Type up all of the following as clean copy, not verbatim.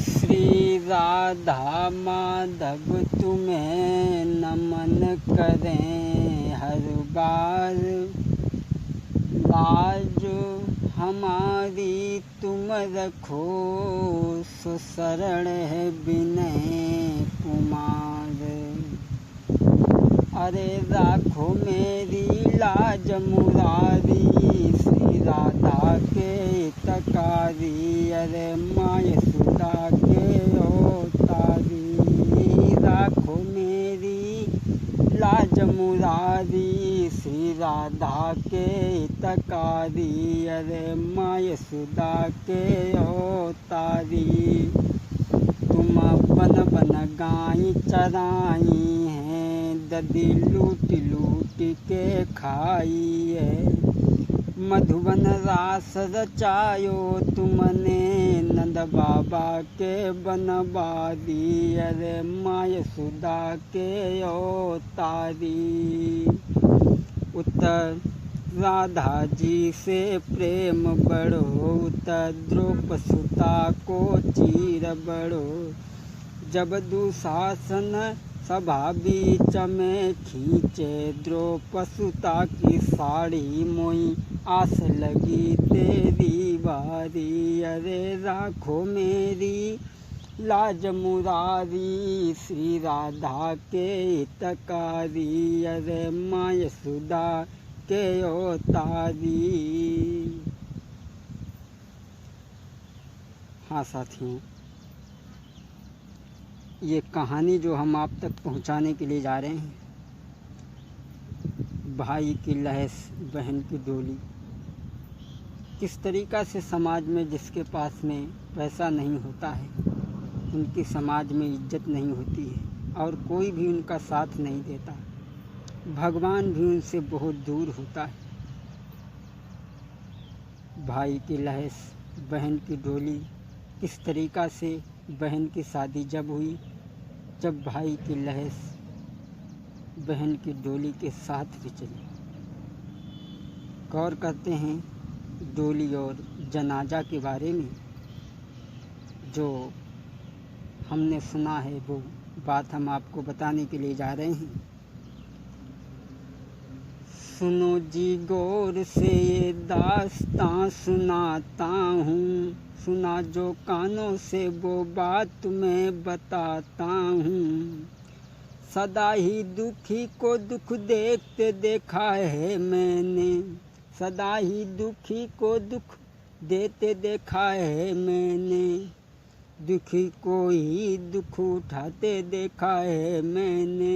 श्री राधा माधव तुम्हें नमन करें हर बार, लाज हमारी तुम रखो सुशरण है विनय कुमार। अरे राखो मेरी लाज मुरारी, श्री राधा के तकारी, अरे माँ यशोदा के अवतारी। राखो मेरी लाज मुरारी, श्री राधा के तकारी, अरे माँ यशोदा के अवतारी। तुम बन बन गाय चराई हैं, दधी लूट लूट के खाई है। मधुबन रास रचायो तुमने, नंद बाबा के बनवारी, अरे माँ यशोदा के अवतारी। उत्तर राधा जी से प्रेम बढ़ो, उत्तर द्रौपदी सुता को चीर बढ़ो। जब दुशासन सभा बीच में खींचे, द्रौपदी सुता की साड़ी मोई आस लगी तेरी बारी। अरे राखो मेरी लाज मुरारी, श्री राधा के हितकारी, अरे माँ यशोदा के अवतारी। हाँ साथियों, ये कहानी जो हम आप तक पहुंचाने के लिए जा रहे हैं, भाई की लहस बहन की डोली, किस तरीक़ा से समाज में जिसके पास में पैसा नहीं होता है, उनकी समाज में इज्जत नहीं होती है और कोई भी उनका साथ नहीं देता, भगवान भी उनसे बहुत दूर होता है। भाई की लहस बहन की डोली, किस तरीक़ा से बहन की शादी जब हुई, जब भाई की लहस बहन की डोली के साथ भी चली। गौर करते हैं डोली और जनाजा के बारे में। जो हमने सुना है वो बात हम आपको बताने के लिए जा रहे हैं। सुनो जी गौर से ये दास्तां सुनाता हूँ, सुना जो कानों से वो बात मैं बताता हूँ। सदा ही दुखी को दुख देखते देखा है मैंने, सदा ही दुखी को दुख देते देखा है मैंने। दुखी को ही दुख उठाते देखा है मैंने।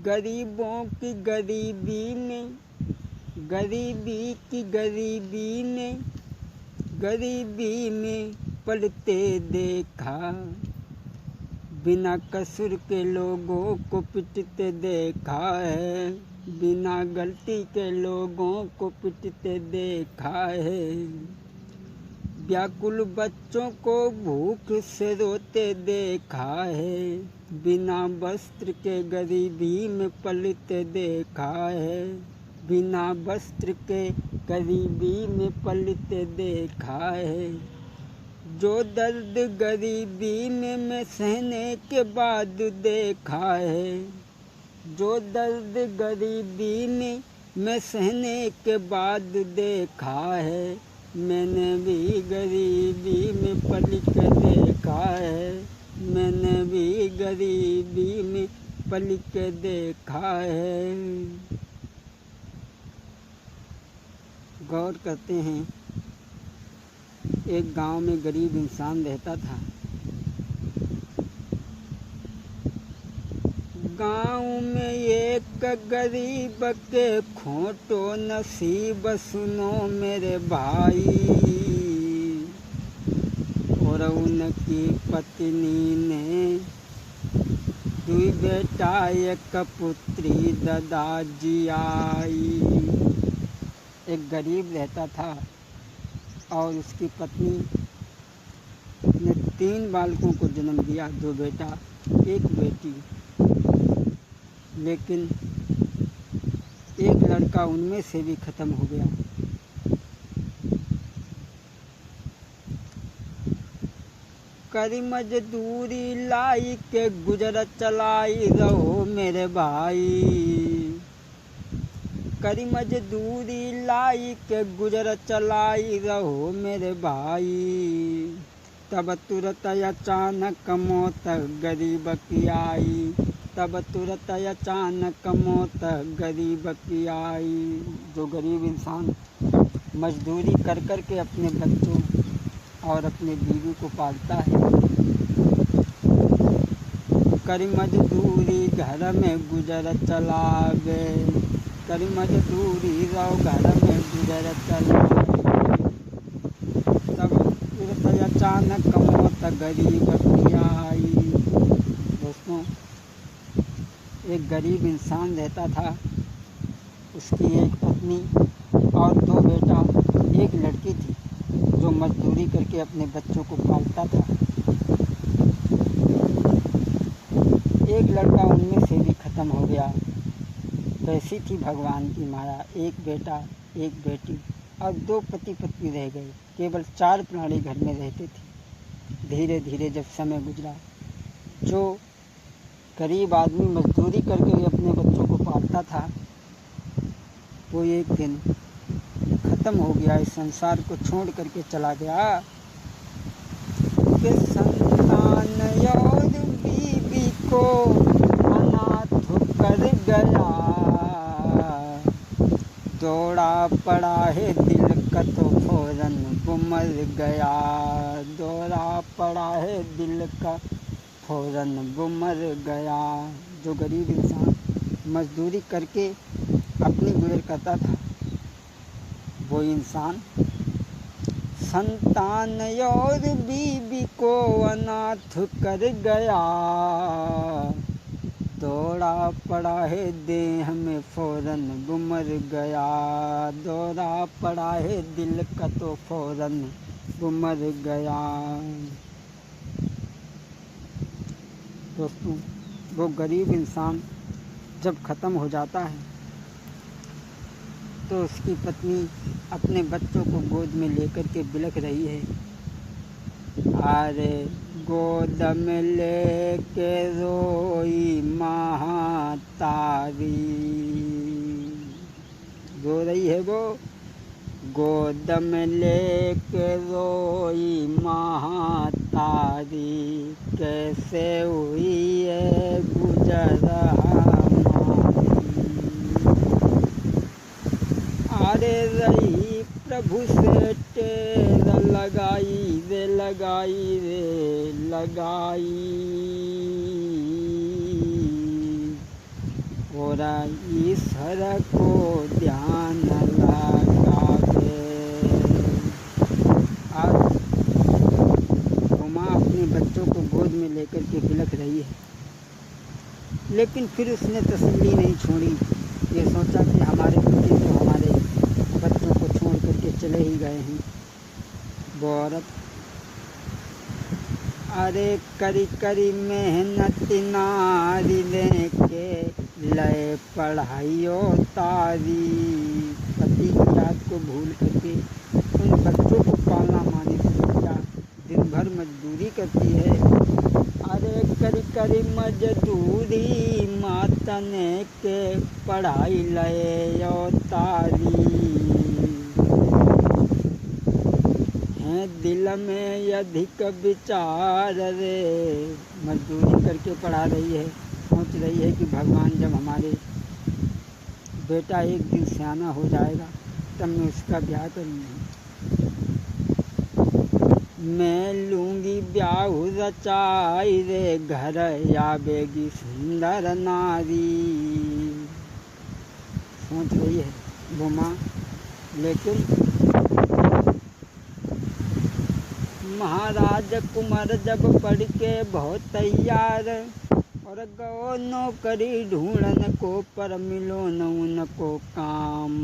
गरीबों की गरीबी में, गरीबी की गरीबी में, गरीबी में पलते देखा। बिना कसूर के लोगों को पिटते देखा है, बिना गलती के लोगों को पिटते देखा है। व्याकुल बच्चों को भूख से रोते देखा है, बिना वस्त्र के गरीबी में पलते देखा है, बिना वस्त्र के गरीबी में पलते देखा है। जो दर्द गरीबी में मैं सहने के बाद देखा है, जो दर्द गरीबी में मैं सहने के बाद देखा है। मैंने भी गरीबी में पल के देखा है, मैंने भी गरीबी में पल के देखा है। गौर करते हैं, एक गांव में गरीब इंसान रहता था। गांव में एक गरीब के खोटो नसीब सुनो मेरे भाई, और उनकी पत्नी ने दुई बेटा एक पुत्री दादाजी आई। एक गरीब रहता था और उसकी पत्नी ने 3 बालकों को जन्म दिया, 2 बेटा 1 बेटी। लेकिन एक लड़का उनमें से भी ख़त्म हो गया। करी मजदूरी लाई के गुजर चलाई रहो मेरे भाई। करी मजदूरी लाई के गुजर चलाई रहो मेरे भाई। तब तुरत अचानक मौत गरीब की आई। तब तुरत अचानक मौत गरीब की आई। जो गरीब इंसान मजदूरी कर कर के अपने बच्चों और अपने बीवी को पालता है, करी मजदूरी घर में गुजर चलावे। करी मजदूरी रहो घर में गुजर चलावे। तब तुरंत अचानक मौत गरीब की आई। दोस्तों, एक गरीब इंसान रहता था, उसकी एक पत्नी और 2 बेटा, एक लड़की थी जो मजदूरी करके अपने बच्चों को पालता था। एक लड़का उनमें से भी ख़त्म हो गया। कैसी थी भगवान की माया, एक बेटा एक बेटी और 2 पति पत्नी रह गए। केवल 4 प्राणी घर में रहते थे। धीरे धीरे जब समय गुजरा, जो गरीब आदमी मजदूरी करके अपने बच्चों को पालता था, वो एक दिन ख़त्म हो गया, इस संसार को छोड़ करके चला गया। कि संतान और बीवी को अनाथ कर गया। दौड़ा पड़ा है दिल का तो फौरन वो मर गया। दौड़ा पड़ा है दिल का फौरन वो मर गया। जो गरीब इंसान मजदूरी करके अपनी गुजर करता था, वो इंसान संतान और बीवी को अनाथ कर गया। दौड़ा पड़ा है देह में फौरन वो मर गया। दौड़ा पड़ा है दिल का तो फौरन वो मर गया। दोस्तों, वो गरीब इंसान जब ख़त्म हो जाता है तो उसकी पत्नी अपने बच्चों को गोद में लेकर के बिलख रही है। अरे गोद में लेके रोई महातारी। रो रही है वो, गोद में लेके रोई महातारी। कैसे हुई है गुजरा अरे रही प्रभु से टेर लगाई रे लगाई रे लगाई। और ईश्वर को ध्यान लगावे। आज उमा अपने बच्चों को गोद में लेकर के बिलख रही है, लेकिन फिर उसने तसल्ली नहीं छोड़ी। ये सोचा कि हमारे पति तो हमारे बच्चों को छोड़ करके चले ही गए हैं। वो औरत अरे करी करी मेहनत नारी लेके लय पढ़ाइयों तारी। पति की याद को भूल करके उन बच्चों को पालना माने क्या दिन भर मजदूरी करती है। अरे करी करी मजदूरी मातने के पढ़ाई लय तारी। हैं दिल में अधिक विचार रे। मजदूरी करके पढ़ा रही है, सोच रही है कि भगवान जब हमारे बेटा एक दिन सियाना हो जाएगा तब मैं उसका ब्याह करूँगी। मैं लूँगी ब्याह रचाई रे घर आवेगी सुंदर नारी। सोच रही है वो माँ, लेकिन महाराज कुमार जब पढ़ के बहुत तैयार और गो नौकरी ढूंढन को पर मिलो न उनको काम।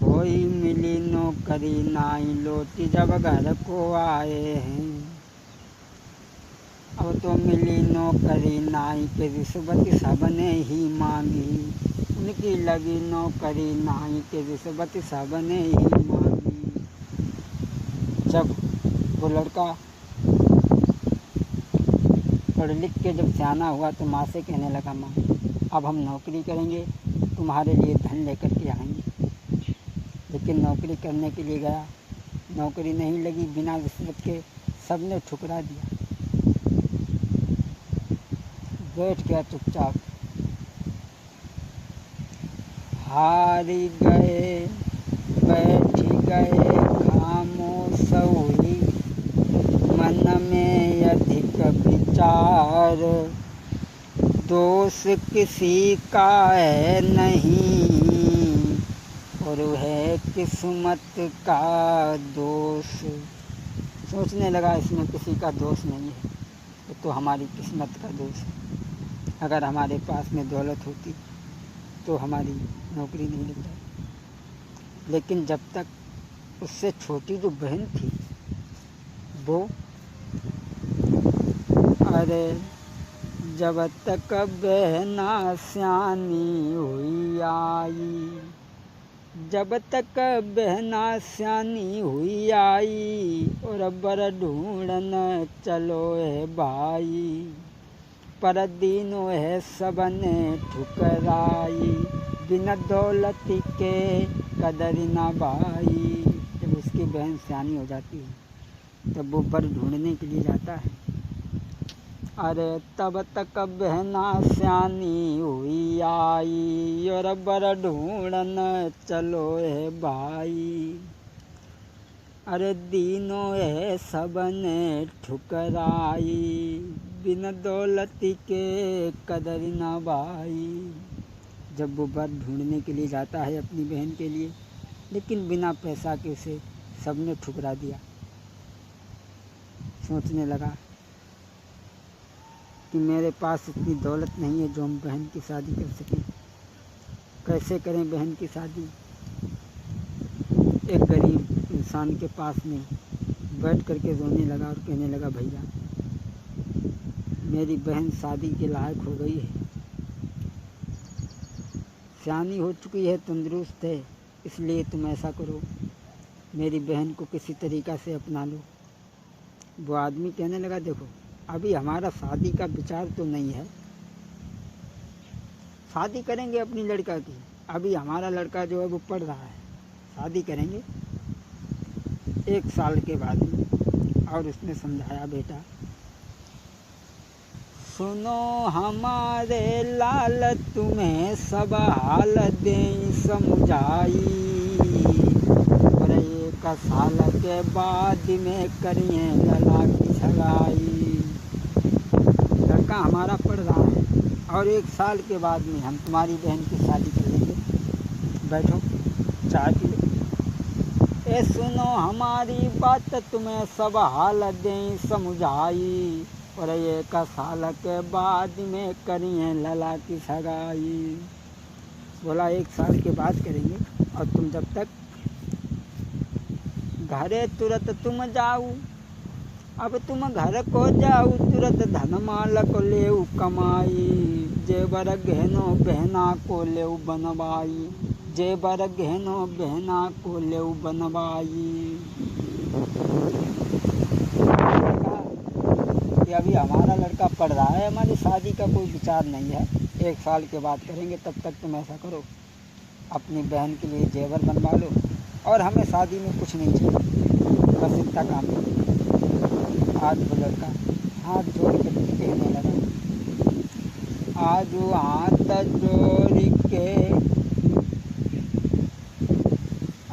कोई मिली नौकरी नाई लौटी जब घर को आए हैं। अब तो मिली नौकरी नाई के रिश्वत सबने ही मांगी। उनकी लगी नौकरी नाई के रिश्वत सबने ही मांगी। जब वो लड़का पढ़ लिख के जब सियाना हुआ तो माँ से कहने लगा, माँ अब हम नौकरी करेंगे, तुम्हारे लिए धन लेकर के आएंगे। लेकिन नौकरी करने के लिए गया, नौकरी नहीं लगी, बिना रिश्वत के सबने ठुकरा दिया, बैठ गया चुपचाप। हारी गए बैठ गए खामोश हुई, मन में अधिक विचार, दोष किसी का है नहीं और है किस्मत का दोष। सोचने लगा इसमें किसी का दोष नहीं है, ये तो हमारी किस्मत का दोष है। अगर हमारे पास में दौलत होती तो हमारी नौकरी नहीं लग जाती। लेकिन जब तक उससे छोटी जो बहन थी वो, अरे जब तक बहना सियानी हुई आई, जब तक बहना सियानी हुई आई, और बर ढूंढन चलो है भाई, पर दीनों है सबने ठुकराई, बिना दौलत के कदर ना भाई। जब उसकी बहन सियानी हो जाती है तब वो बर ढूंढने के लिए जाता है। अरे तब तक बहना सियानी हुई आई, और बर ढूंढन चलो है भाई, अरे दीनों है सबने ठुकराई, बिन दौलत के कदर ना भाई। जब वो बर ढूंढने के लिए जाता है अपनी बहन के लिए, लेकिन बिना पैसा के उसे सबने ठुकरा दिया। सोचने लगा कि मेरे पास इतनी दौलत नहीं है जो हम बहन की शादी कर सकें, कैसे करें बहन की शादी। एक गरीब इंसान के पास में बैठ करके रोने लगा और कहने लगा, भैया मेरी बहन शादी के लायक हो गई है, सियानी हो चुकी है, तंदुरुस्त है, इसलिए तुम ऐसा करो मेरी बहन को किसी तरीक़ा से अपना लो। वो आदमी कहने लगा, देखो अभी हमारा शादी का विचार तो नहीं है, शादी करेंगे अपनी लड़का की, अभी हमारा लड़का जो है वो पढ़ रहा है, शादी करेंगे 1 साल के बाद में। और उसने समझाया, बेटा सुनो हमारे लाल, तुम्हें सब हाल दें समझाई, और 1 साल के बाद में करिए लला की सगाई। लड़का हमारा पढ़ रहा है और 1 साल के बाद में हम तुम्हारी बहन की शादी कर लेंगे। बैठो चाय पी लो। ए सुनो हमारी बात, तुम्हें सब हाल दें समझाई, और 1 साल के बाद में करिए लला की सगाई। बोला 1 साल के बाद करेंगे, और तुम जब तक घरे तुरंत तुम जाऊ, अब तुम घर को जाऊ तुरंत धन माल को लेऊ कमाई, जेबर गहनो बहना को लेऊ बनवाई, जेबर गहनो बहना को लेऊ बनवाई। कि अभी हमारा लड़का पढ़ रहा है, हमारी शादी का कोई विचार नहीं है, 1 साल के बाद करेंगे, तब तक तुम ऐसा करो अपनी बहन के लिए जेवर बनवा लो, और हमें शादी में कुछ नहीं चाहिए, बस इतना काम करो। आज वो लड़का हाथ जोड़ के कहने लगा, आज हाथ जोड़ के,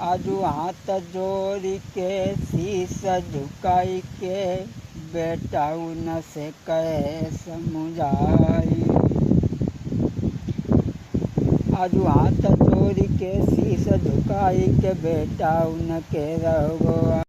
आज हाथ जोड़ के शीश झुकाई के, बेटा उन से कहे समझाई। आज हाथ जोड़ के शीश झुकाई के, बेटा उनके रहो